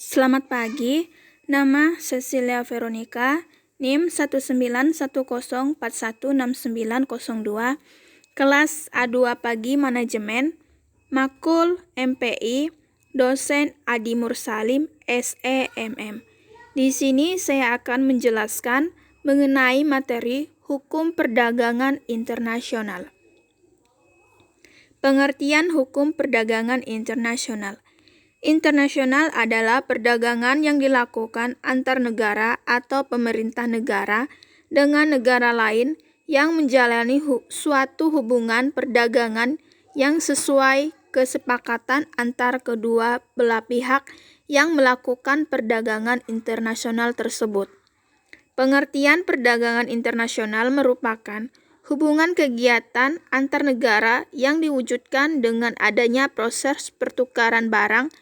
Selamat pagi, nama Cecilia Veronica, NIM 19104169002, kelas A2 Pagi Manajemen, Makul MPI, dosen Adi Mursalim, SEMM. Di sini saya akan menjelaskan mengenai materi Hukum Perdagangan Internasional. Pengertian Hukum Perdagangan Internasional. Internasional adalah perdagangan yang dilakukan antar negara atau pemerintah negara dengan negara lain yang menjalani suatu hubungan perdagangan yang sesuai kesepakatan antar kedua belah pihak yang melakukan perdagangan internasional tersebut. Pengertian perdagangan internasional merupakan hubungan kegiatan antar negara yang diwujudkan dengan adanya proses pertukaran barang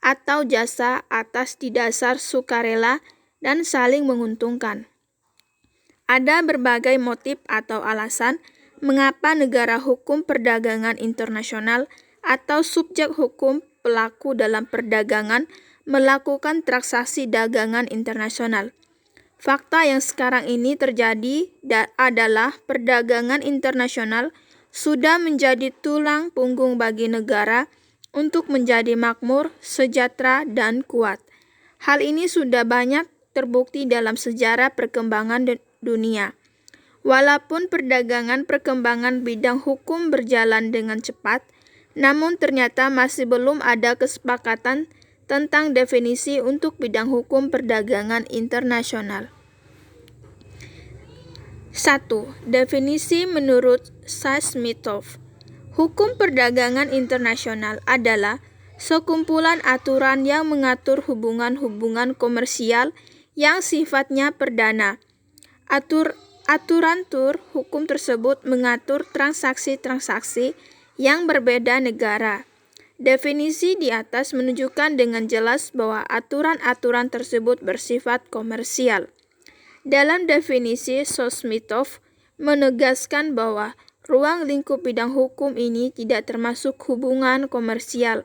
atau jasa atas dasar sukarela dan saling menguntungkan. Ada berbagai motif atau alasan mengapa negara hukum perdagangan internasional atau subjek hukum pelaku dalam perdagangan melakukan transaksi dagangan internasional. Fakta yang sekarang ini terjadi adalah perdagangan internasional sudah menjadi tulang punggung bagi negara untuk menjadi makmur, sejahtera, dan kuat. Hal ini sudah banyak terbukti dalam sejarah perkembangan dunia. Walaupun perkembangan bidang hukum berjalan dengan cepat, namun ternyata masih belum ada kesepakatan tentang definisi untuk bidang hukum perdagangan internasional. 1. Definisi menurut Sasmitov. Hukum perdagangan internasional adalah sekumpulan aturan yang mengatur hubungan-hubungan komersial yang sifatnya perdana. Aturan hukum tersebut mengatur transaksi-transaksi yang berbeda negara. Definisi di atas menunjukkan dengan jelas bahwa aturan-aturan tersebut bersifat komersial. Dalam definisi Sasmitov menegaskan bahwa ruang lingkup bidang hukum ini tidak termasuk hubungan komersial,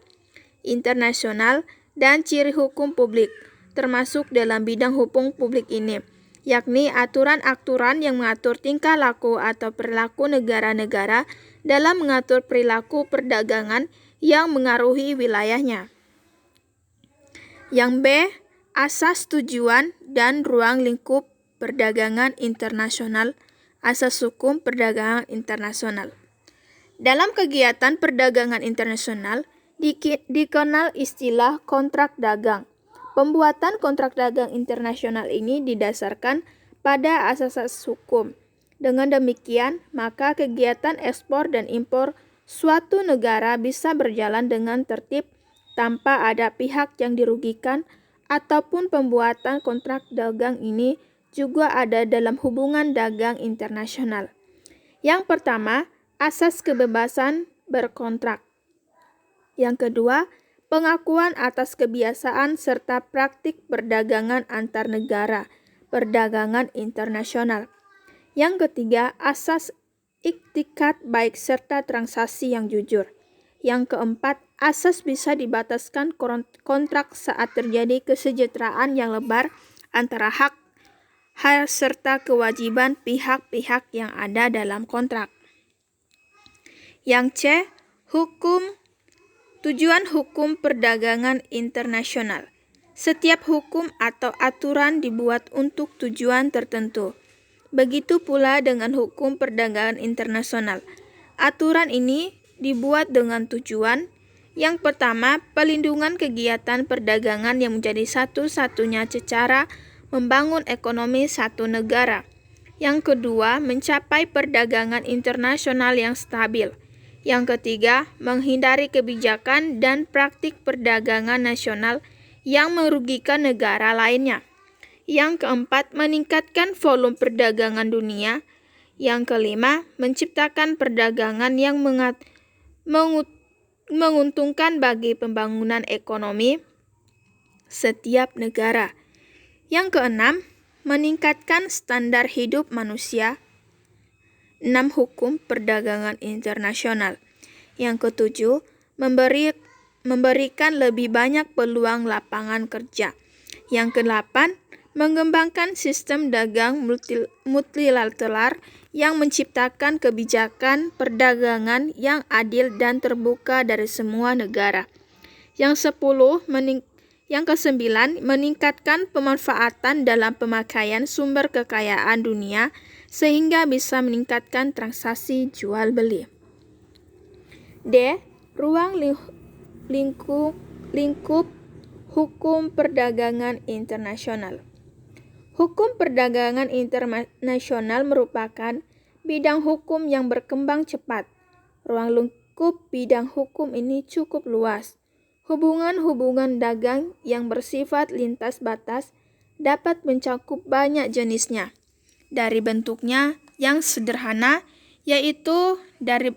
internasional, dan ciri hukum publik, termasuk dalam bidang hukum publik ini, yakni aturan-aturan yang mengatur tingkah laku atau perilaku negara-negara dalam mengatur perilaku perdagangan yang mengaruhi wilayahnya. Yang B. Asas tujuan dan ruang lingkup perdagangan internasional. Asas hukum perdagangan internasional. Dalam kegiatan perdagangan internasional dikenal istilah kontrak dagang. Pembuatan kontrak dagang internasional ini didasarkan pada asas hukum. Dengan demikian, maka kegiatan ekspor dan impor suatu negara bisa berjalan dengan tertib tanpa ada pihak yang dirugikan, ataupun pembuatan kontrak dagang ini juga ada dalam hubungan dagang internasional. Yang pertama, asas kebebasan berkontrak. Yang kedua, pengakuan atas kebiasaan serta praktik perdagangan antar negara, perdagangan internasional. Yang ketiga, asas iktikat baik serta transaksi yang jujur. Yang keempat, asas bisa dibataskan kontrak saat terjadi kesejahteraan yang lebar antara hak serta kewajiban pihak-pihak yang ada dalam kontrak. Yang C. Tujuan hukum perdagangan internasional. Setiap hukum atau aturan dibuat untuk tujuan tertentu. Begitu pula dengan hukum perdagangan internasional. Aturan ini dibuat dengan tujuan yang pertama, pelindungan kegiatan perdagangan yang menjadi satu-satunya cara membangun ekonomi satu negara. Yang kedua, mencapai perdagangan internasional yang stabil. Yang ketiga, menghindari kebijakan dan praktik perdagangan nasional yang merugikan negara lainnya. Yang keempat, meningkatkan volume perdagangan dunia. Yang kelima, menciptakan perdagangan yang menguntungkan bagi pembangunan ekonomi setiap negara. Yang keenam, meningkatkan standar hidup manusia. 6. Hukum perdagangan internasional. Yang ketujuh, memberi memberikan lebih banyak peluang lapangan kerja. Yang ke-8, mengembangkan sistem dagang multilateral yang menciptakan kebijakan perdagangan yang adil dan terbuka dari semua negara. Yang ke-9, meningkatkan pemanfaatan dalam pemakaian sumber kekayaan dunia sehingga bisa meningkatkan transaksi jual beli. D. Ruang lingkup hukum perdagangan internasional. Hukum perdagangan internasional merupakan bidang hukum yang berkembang cepat. Ruang lingkup bidang hukum ini cukup luas. Hubungan-hubungan dagang yang bersifat lintas batas dapat mencakup banyak jenisnya. Dari bentuknya yang sederhana, yaitu dari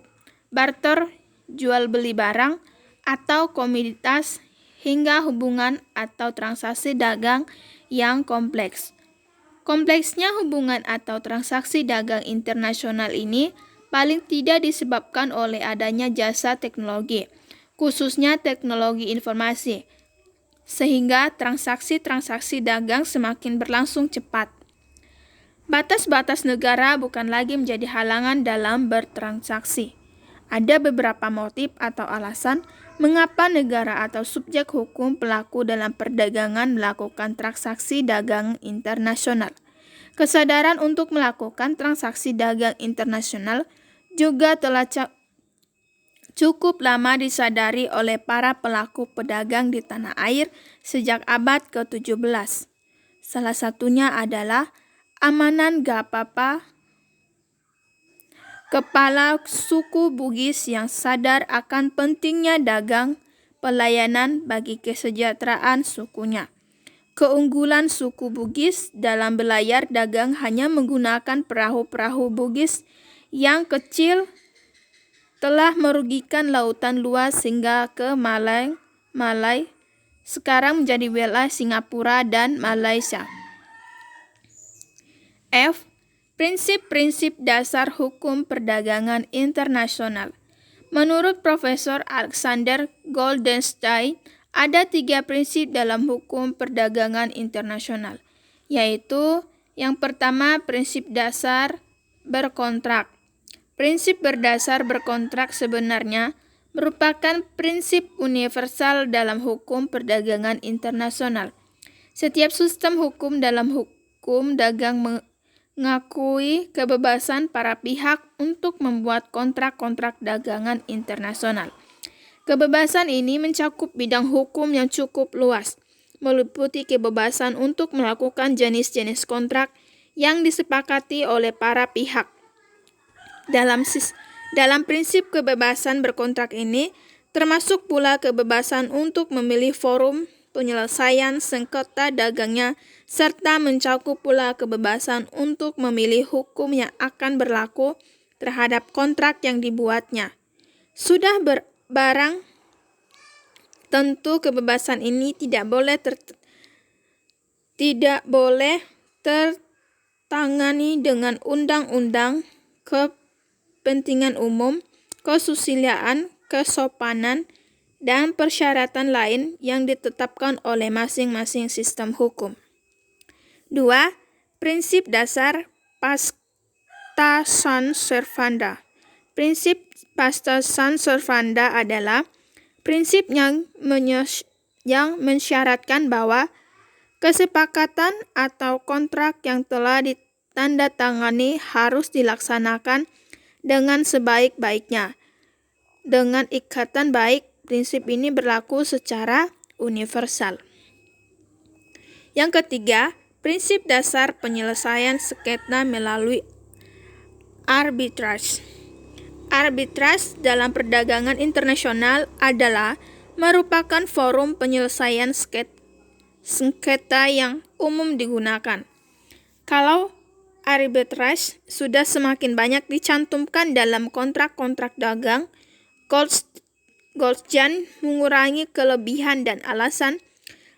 barter, jual beli barang, atau komoditas, hingga hubungan atau transaksi dagang yang kompleks. Kompleksnya hubungan atau transaksi dagang internasional ini paling tidak disebabkan oleh adanya jasa teknologi, khususnya teknologi informasi, sehingga transaksi-transaksi dagang semakin berlangsung cepat. Batas-batas negara bukan lagi menjadi halangan dalam bertransaksi. Ada beberapa motif atau alasan mengapa negara atau subjek hukum pelaku dalam perdagangan melakukan transaksi dagang internasional. Kesadaran untuk melakukan transaksi dagang internasional juga telah cukup lama disadari oleh para pelaku pedagang di tanah air sejak abad ke-17. Salah satunya adalah Amanan Gapapa, kepala suku Bugis yang sadar akan pentingnya dagang pelayanan bagi kesejahteraan sukunya. Keunggulan suku Bugis dalam belayar dagang hanya menggunakan perahu-perahu Bugis yang kecil telah merugikan lautan luas hingga ke Malai, sekarang menjadi wilayah Singapura dan Malaysia. F. Prinsip-prinsip dasar hukum perdagangan internasional. Menurut Profesor Alexander Goldenstein, ada 3 prinsip dalam hukum perdagangan internasional, yaitu yang pertama, prinsip dasar berkontrak. Prinsip berdasar berkontrak sebenarnya merupakan prinsip universal dalam hukum perdagangan internasional. Setiap sistem hukum dalam hukum dagang mengakui kebebasan para pihak untuk membuat kontrak-kontrak dagangan internasional. Kebebasan ini mencakup bidang hukum yang cukup luas, meliputi kebebasan untuk melakukan jenis-jenis kontrak yang disepakati oleh para pihak. Dalam prinsip kebebasan berkontrak ini, termasuk pula kebebasan untuk memilih forum penyelesaian sengketa dagangnya, serta mencakup pula kebebasan untuk memilih hukum yang akan berlaku terhadap kontrak yang dibuatnya. Sudah barang tentu kebebasan ini tidak boleh tertangani dengan undang-undang, kepentingan umum, kesusilaan, kesopanan, dan persyaratan lain yang ditetapkan oleh masing-masing sistem hukum. 2. Prinsip dasar pacta sunt servanda. Prinsip pacta sunt servanda adalah prinsip yang mensyaratkan bahwa kesepakatan atau kontrak yang telah ditandatangani harus dilaksanakan dengan sebaik-baiknya. Dengan ikatan baik, prinsip ini berlaku secara universal. Yang ketiga, prinsip dasar penyelesaian sengketa melalui arbitrase. Arbitrase dalam perdagangan internasional adalah merupakan forum penyelesaian sengketa yang umum digunakan. Kalau arbitrase sudah semakin banyak dicantumkan dalam kontrak-kontrak dagang, Goldstein mengurangi kelebihan dan alasan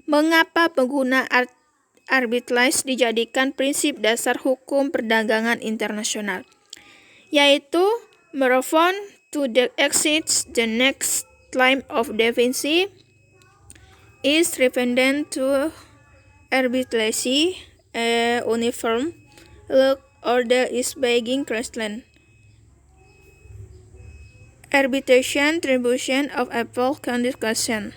mengapa pengguna arbitrase dijadikan prinsip dasar hukum perdagangan internasional, yaitu move on to the exit the next claim of deficiency is redundant to arbitrary, uniform look order is begging question. Arbitration attribution of Apple condition.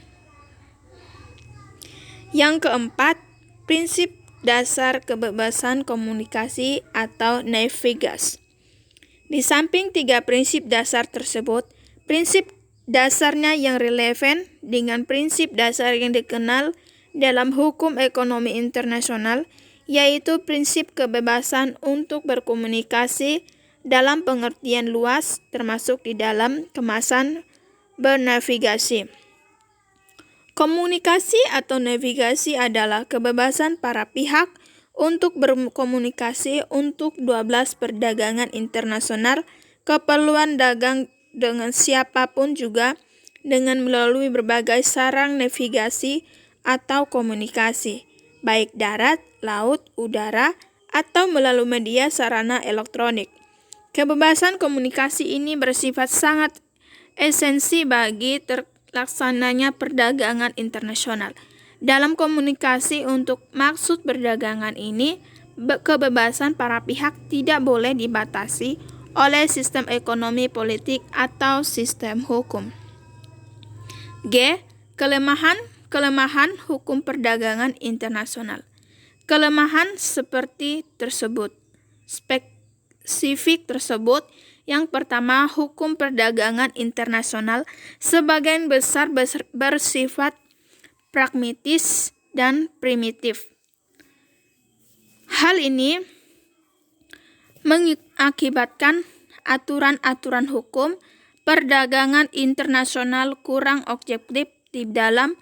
Yang keempat, prinsip dasar kebebasan komunikasi atau navigasi. Di samping tiga prinsip dasar tersebut, prinsip dasarnya yang relevan dengan prinsip dasar yang dikenal dalam hukum ekonomi internasional, yaitu prinsip kebebasan untuk berkomunikasi dalam pengertian luas, termasuk di dalam kemasan bernavigasi. Komunikasi atau navigasi adalah kebebasan para pihak untuk berkomunikasi untuk 12 perdagangan internasional, keperluan dagang dengan siapapun juga dengan melalui berbagai sarang navigasi atau komunikasi, baik darat, laut, udara, atau melalui media sarana elektronik. Kebebasan komunikasi ini bersifat sangat esensi bagi terlaksananya perdagangan internasional. Dalam komunikasi untuk maksud perdagangan ini, kebebasan para pihak tidak boleh dibatasi oleh sistem ekonomi politik atau sistem hukum. G. Kelemahan hukum perdagangan internasional. Kelemahan seperti tersebut. Spesifik tersebut, yang pertama, hukum perdagangan internasional sebagian besar bersifat pragmatis dan primitif. Hal ini mengakibatkan aturan-aturan hukum perdagangan internasional kurang objektif di dalam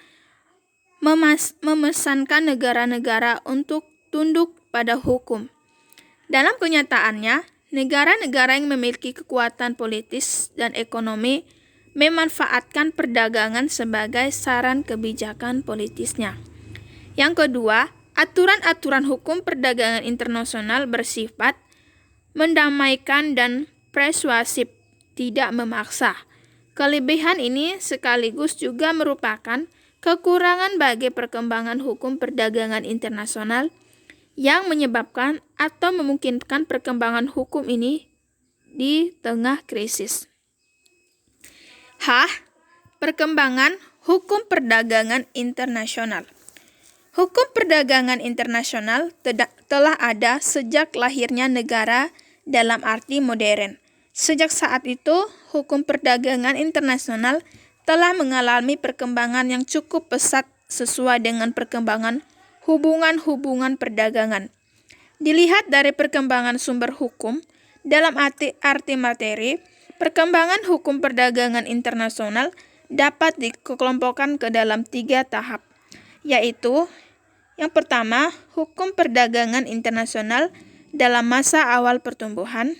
memesankan negara-negara untuk tunduk pada hukum. Dalam kenyataannya, negara-negara yang memiliki kekuatan politis dan ekonomi memanfaatkan perdagangan sebagai saran kebijakan politisnya. Yang kedua, aturan-aturan hukum perdagangan internasional bersifat mendamaikan dan persuasif, tidak memaksa. Kelebihan ini sekaligus juga merupakan kekurangan bagi perkembangan hukum perdagangan internasional yang menyebabkan atau memungkinkan perkembangan hukum ini di tengah krisis. H. Perkembangan hukum perdagangan internasional. Hukum perdagangan internasional telah ada sejak lahirnya negara dalam arti modern. Sejak saat itu, hukum perdagangan internasional telah mengalami perkembangan yang cukup pesat sesuai dengan perkembangan hubungan-hubungan perdagangan. Dilihat dari perkembangan sumber hukum, dalam arti materi, perkembangan hukum perdagangan internasional dapat dikelompokkan ke dalam 3 tahap, yaitu yang pertama, hukum perdagangan internasional dalam masa awal pertumbuhan.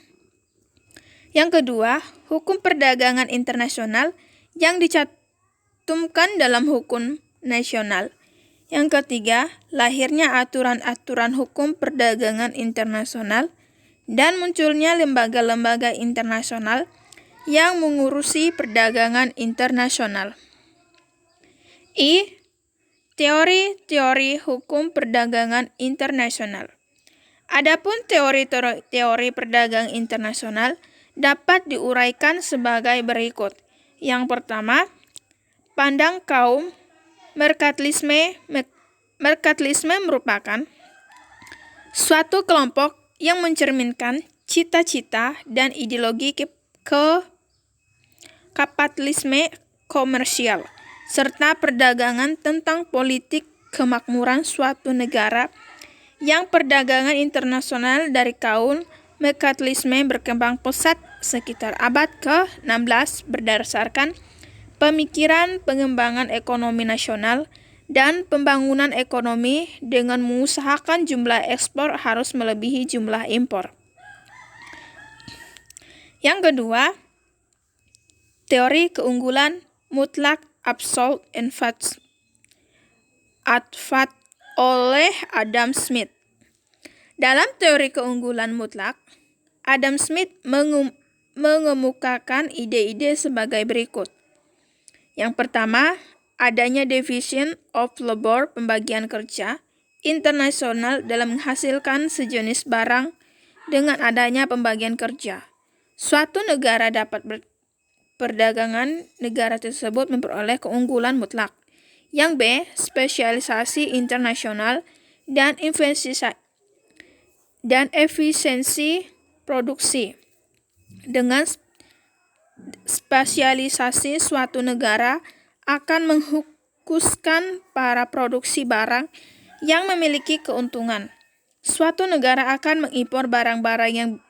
Yang kedua, hukum perdagangan internasional yang dicantumkan dalam hukum nasional. Yang ketiga, lahirnya aturan-aturan hukum perdagangan internasional dan munculnya lembaga-lembaga internasional yang mengurusi perdagangan internasional. I. Teori-teori hukum perdagangan internasional. Adapun teori-teori perdagangan internasional dapat diuraikan sebagai berikut. Yang pertama, pandang kaum merkantilisme. Merkantilisme merupakan suatu kelompok yang mencerminkan cita-cita dan ideologi kapitalisme komersial, serta perdagangan tentang politik kemakmuran suatu negara. Yang perdagangan internasional dari kaum merkantilisme berkembang pesat sekitar abad ke-16 berdasarkan pemikiran pengembangan ekonomi nasional dan pembangunan ekonomi dengan mengusahakan jumlah ekspor harus melebihi jumlah impor. Yang kedua, teori keunggulan mutlak absolute advat oleh Adam Smith. Dalam teori keunggulan mutlak, Adam Smith mengemukakan ide-ide sebagai berikut. Yang pertama, adanya division of labor, pembagian kerja internasional dalam menghasilkan sejenis barang dengan adanya pembagian kerja. Suatu negara dapat perdagangan negara tersebut memperoleh keunggulan mutlak. Yang B, spesialisasi internasional dan efisiensi produksi. Dengan spesialisasi, suatu negara akan mengfokuskan para produksi barang yang memiliki keuntungan. Suatu negara akan mengimpor barang-barang yang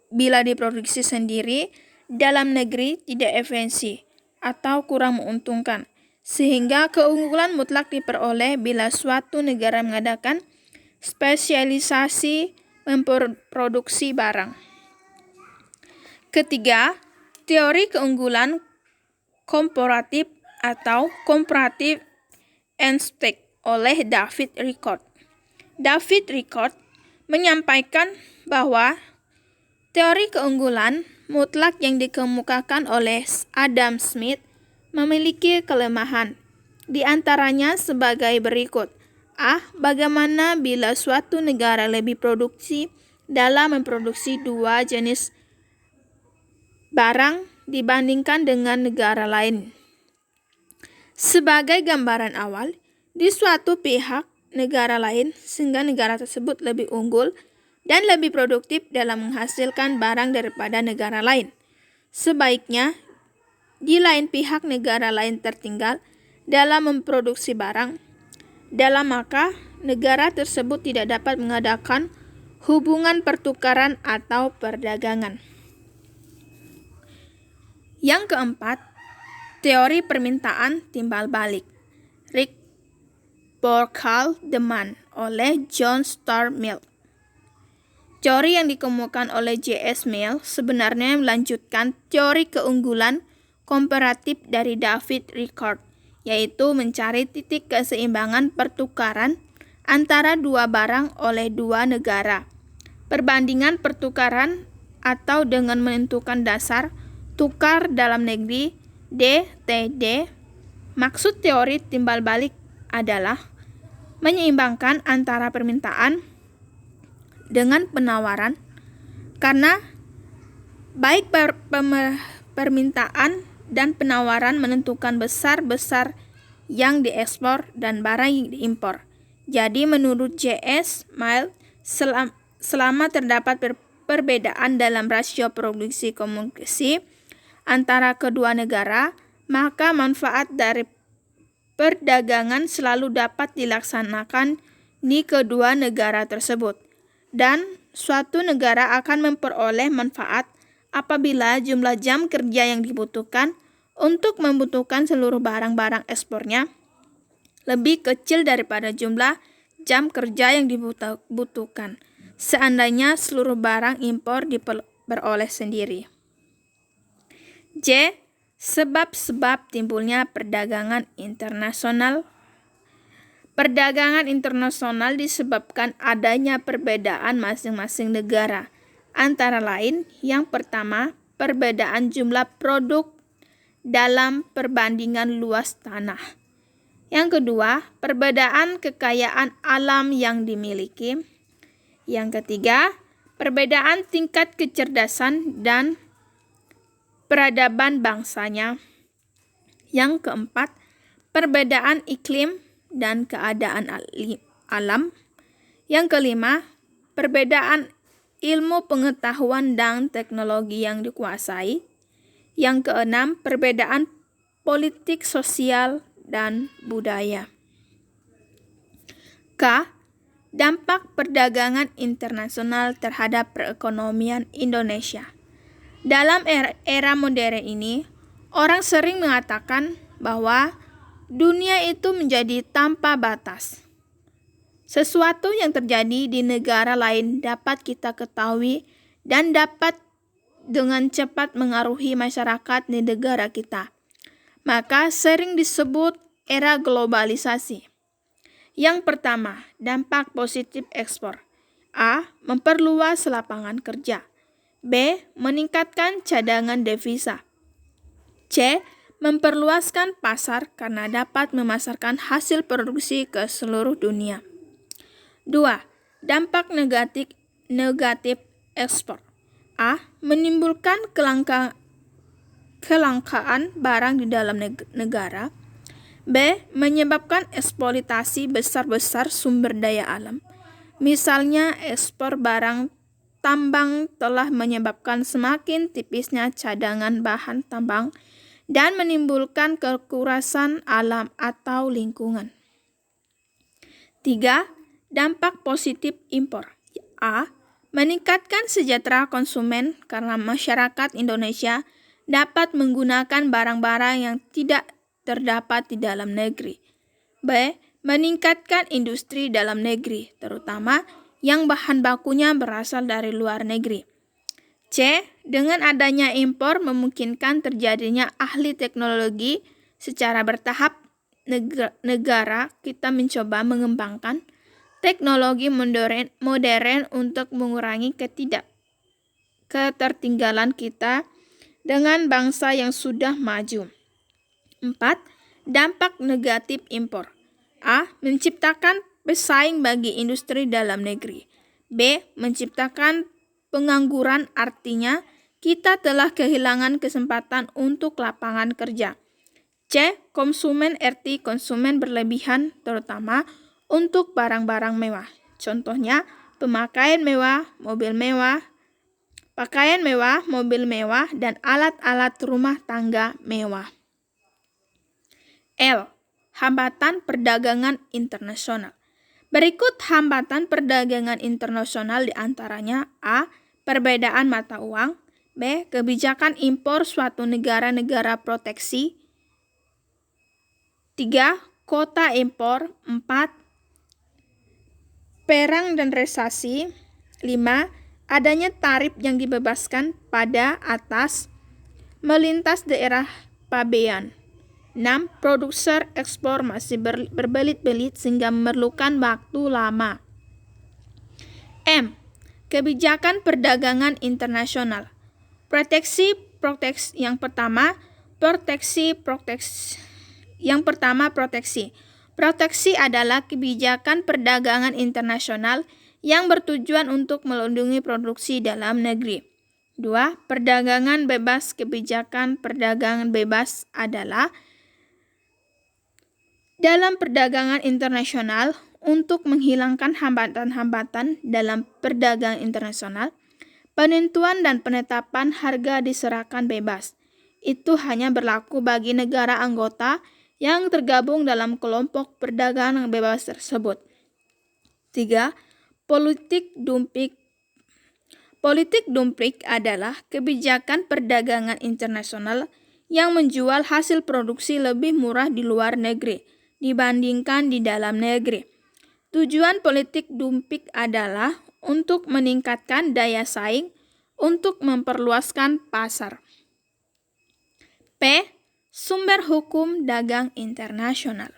bila diproduksi sendiri dalam negeri tidak efisien atau kurang menguntungkan, sehingga keunggulan mutlak diperoleh bila suatu negara mengadakan spesialisasi memproduksi barang. Ketiga, teori keunggulan komparatif atau comparative instinct oleh David Ricardo. David Ricardo menyampaikan bahwa teori keunggulan mutlak yang dikemukakan oleh Adam Smith memiliki kelemahan, di antaranya sebagai berikut. Bagaimana bila suatu negara lebih produksi dalam memproduksi dua jenis barang dibandingkan dengan negara lain? Sebagai gambaran awal, di suatu pihak negara lain, sehingga negara tersebut lebih unggul dan lebih produktif dalam menghasilkan barang daripada negara lain. Sebaiknya, di lain pihak negara lain tertinggal dalam memproduksi barang, dalam maka negara tersebut tidak dapat mengadakan hubungan pertukaran atau perdagangan. Yang keempat, teori permintaan timbal balik, reciprocal demand oleh John Stuart Mill. Teori yang dikemukakan oleh J.S. Mill sebenarnya melanjutkan teori keunggulan komparatif dari David Ricardo, yaitu mencari titik keseimbangan pertukaran antara dua barang oleh dua negara. Perbandingan pertukaran atau dengan menentukan dasar tukar dalam negeri DTD. Maksud teori timbal balik adalah menyeimbangkan antara permintaan dengan penawaran, karena baik permintaan dan penawaran menentukan besar-besar yang diekspor dan barang yang diimpor. Jadi menurut J.S. Mill, selama terdapat perbedaan dalam rasio produksi komunikasi antara kedua negara, maka manfaat dari perdagangan selalu dapat dilaksanakan di kedua negara tersebut. Dan suatu negara akan memperoleh manfaat apabila jumlah jam kerja yang dibutuhkan untuk membutuhkan seluruh barang-barang ekspornya lebih kecil daripada jumlah jam kerja yang dibutuhkan seandainya seluruh barang impor diperoleh sendiri. J. Sebab-sebab timbulnya perdagangan internasional. Perdagangan internasional disebabkan adanya perbedaan masing-masing negara. Antara lain, yang pertama, perbedaan jumlah produk dalam perbandingan luas tanah. Yang kedua, perbedaan kekayaan alam yang dimiliki. Yang ketiga, perbedaan tingkat kecerdasan dan peradaban bangsanya. Yang keempat, perbedaan iklim dan keadaan alam. Yang kelima, perbedaan ilmu pengetahuan dan teknologi yang dikuasai. Yang keenam, perbedaan politik, sosial, dan budaya. K. Dampak perdagangan internasional terhadap perekonomian Indonesia. Dalam era modern ini, orang sering mengatakan bahwa dunia itu menjadi tanpa batas. Sesuatu yang terjadi di negara lain dapat kita ketahui dan dapat dengan cepat mengaruhi masyarakat di negara kita. Maka sering disebut era globalisasi. Yang pertama, dampak positif ekspor. A. Memperluas lapangan kerja. B. Meningkatkan cadangan devisa. C. memperluaskan pasar karena dapat memasarkan hasil produksi ke seluruh dunia. 2. Dampak negatif ekspor. A. Menimbulkan kelangkaan barang di dalam negara. B. Menyebabkan eksploitasi besar-besar sumber daya alam. Misalnya, ekspor barang tambang telah menyebabkan semakin tipisnya cadangan bahan tambang dan menimbulkan kekerasan alam atau lingkungan. 3. Dampak positif impor. A. Meningkatkan sejahtera konsumen karena masyarakat Indonesia dapat menggunakan barang-barang yang tidak terdapat di dalam negeri. B. Meningkatkan industri dalam negeri, terutama yang bahan bakunya berasal dari luar negeri. C. Dengan adanya impor memungkinkan terjadinya ahli teknologi secara bertahap. Negara kita mencoba mengembangkan teknologi modern untuk mengurangi ketertinggalan kita dengan bangsa yang sudah maju. 4. Dampak negatif impor. A. Menciptakan pesaing bagi industri dalam negeri. B. Menciptakan pengangguran, artinya kita telah kehilangan kesempatan untuk lapangan kerja. C. Konsumen berlebihan, terutama untuk barang-barang mewah. Contohnya, pakaian mewah, mobil mewah, dan alat-alat rumah tangga mewah. L. Hambatan perdagangan internasional. Berikut hambatan perdagangan internasional diantaranya: A. Perbedaan mata uang. B. Kebijakan impor suatu negara proteksi. 3. Kota impor. 4. Perang dan resesi. 5. Adanya tarif yang dibebaskan pada atas melintas daerah pabean. 6. Produser ekspor masih berbelit-belit sehingga memerlukan waktu lama. M. Kebijakan perdagangan internasional. Yang pertama, proteksi. Proteksi adalah kebijakan perdagangan internasional yang bertujuan untuk melindungi produksi dalam negeri. 2. Perdagangan bebas. Kebijakan perdagangan bebas adalah dalam perdagangan internasional untuk menghilangkan hambatan-hambatan dalam perdagangan internasional. Penentuan dan penetapan harga diserahkan bebas. Itu hanya berlaku bagi negara anggota yang tergabung dalam kelompok perdagangan bebas tersebut. 3. Politik dumping. Politik dumping adalah kebijakan perdagangan internasional yang menjual hasil produksi lebih murah di luar negeri dibandingkan di dalam negeri. Tujuan politik dumping adalah untuk meningkatkan daya saing untuk memperluaskan pasar. P. Sumber hukum dagang internasional.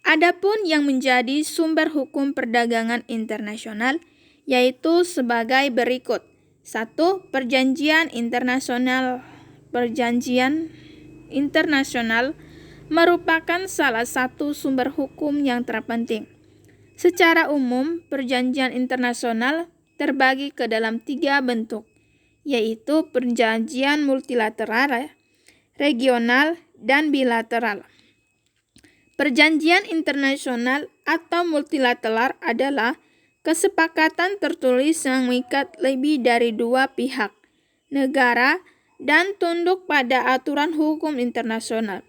Adapun yang menjadi sumber hukum perdagangan internasional yaitu sebagai berikut. 1. Perjanjian internasional merupakan salah satu sumber hukum yang terpenting. Secara umum, perjanjian internasional terbagi ke dalam 3 bentuk, yaitu perjanjian multilateral, regional, dan bilateral. Perjanjian internasional atau multilateral adalah kesepakatan tertulis yang mengikat lebih dari 2 pihak, negara, dan tunduk pada aturan hukum internasional.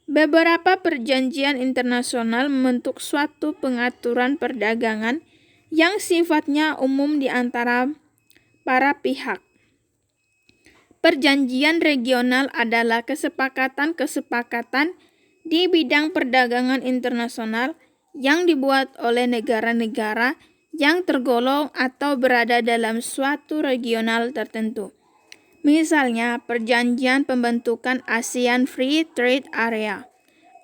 Beberapa perjanjian internasional membentuk suatu pengaturan perdagangan yang sifatnya umum di antara para pihak. Perjanjian regional adalah kesepakatan-kesepakatan di bidang perdagangan internasional yang dibuat oleh negara-negara yang tergolong atau berada dalam suatu regional tertentu. Misalnya, perjanjian pembentukan ASEAN Free Trade Area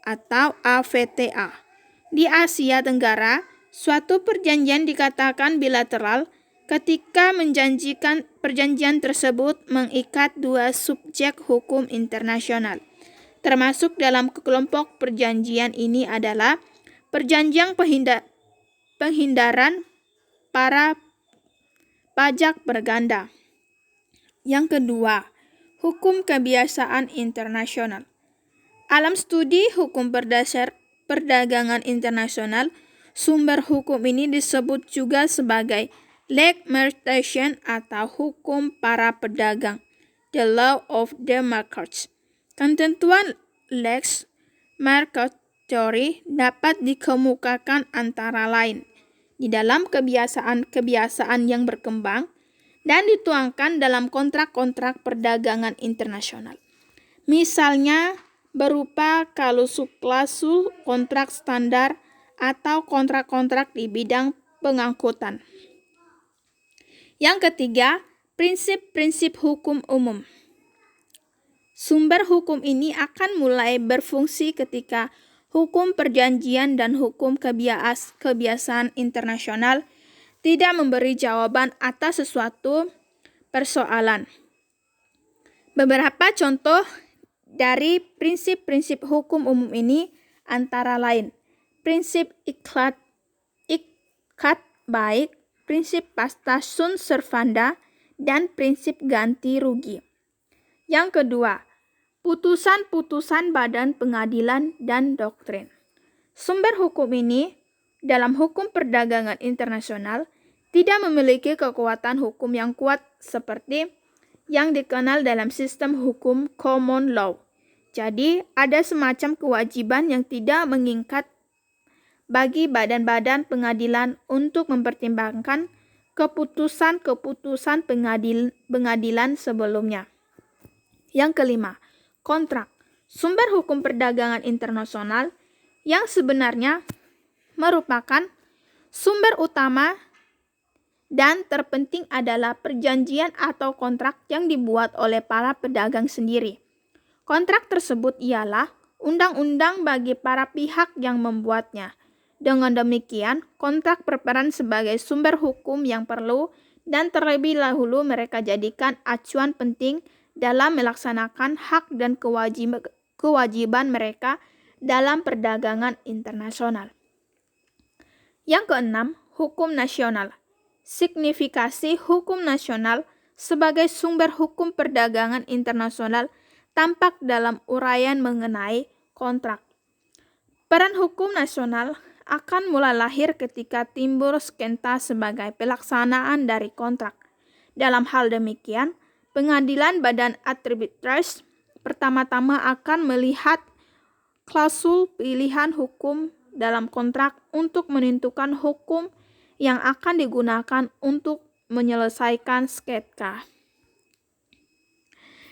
atau AFTA. Di Asia Tenggara, suatu perjanjian dikatakan bilateral ketika perjanjian tersebut mengikat 2 subjek hukum internasional. Termasuk dalam kelompok perjanjian ini adalah perjanjian penghindaran para pajak berganda. Yang kedua, hukum kebiasaan internasional. Alam studi hukum berdasar perdagangan internasional, sumber hukum ini disebut juga sebagai lex mercantile atau hukum para pedagang, the law of the markets. Ketentuan lex mercantile dapat dikemukakan antara lain di dalam kebiasaan-kebiasaan yang berkembang dan dituangkan dalam kontrak-kontrak perdagangan internasional. Misalnya berupa klausul kontrak standar atau kontrak-kontrak di bidang pengangkutan. Yang ketiga, prinsip-prinsip hukum umum. Sumber hukum ini akan mulai berfungsi ketika hukum perjanjian dan hukum kebiasaan internasional tidak memberi jawaban atas sesuatu persoalan. Beberapa contoh dari prinsip-prinsip hukum umum ini antara lain prinsip ikat baik, prinsip pacta sunt servanda, dan prinsip ganti rugi. Yang kedua, putusan-putusan badan pengadilan dan doktrin. Sumber hukum ini dalam hukum perdagangan internasional tidak memiliki kekuatan hukum yang kuat seperti yang dikenal dalam sistem hukum common law. Jadi, ada semacam kewajiban yang tidak mengikat bagi badan-badan pengadilan untuk mempertimbangkan keputusan-keputusan pengadilan sebelumnya. Yang kelima, kontrak. Sumber hukum perdagangan internasional yang sebenarnya merupakan sumber utama dan terpenting adalah perjanjian atau kontrak yang dibuat oleh para pedagang sendiri. Kontrak tersebut ialah undang-undang bagi para pihak yang membuatnya. Dengan demikian, kontrak berperan sebagai sumber hukum yang perlu dan terlebih dahulu mereka jadikan acuan penting dalam melaksanakan hak dan kewajiban mereka dalam perdagangan internasional. Yang keenam, hukum nasional. Signifikasi hukum nasional sebagai sumber hukum perdagangan internasional tampak dalam uraian mengenai kontrak. Peran hukum nasional akan mulai lahir ketika timbul skema sebagai pelaksanaan dari kontrak. Dalam hal demikian, pengadilan badan arbitrase pertama-tama akan melihat klausul pilihan hukum dalam kontrak untuk menentukan hukum yang akan digunakan untuk menyelesaikan skema.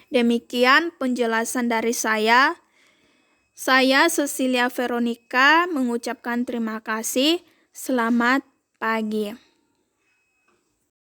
Demikian penjelasan dari saya. Saya Cecilia Veronica mengucapkan terima kasih. Selamat pagi.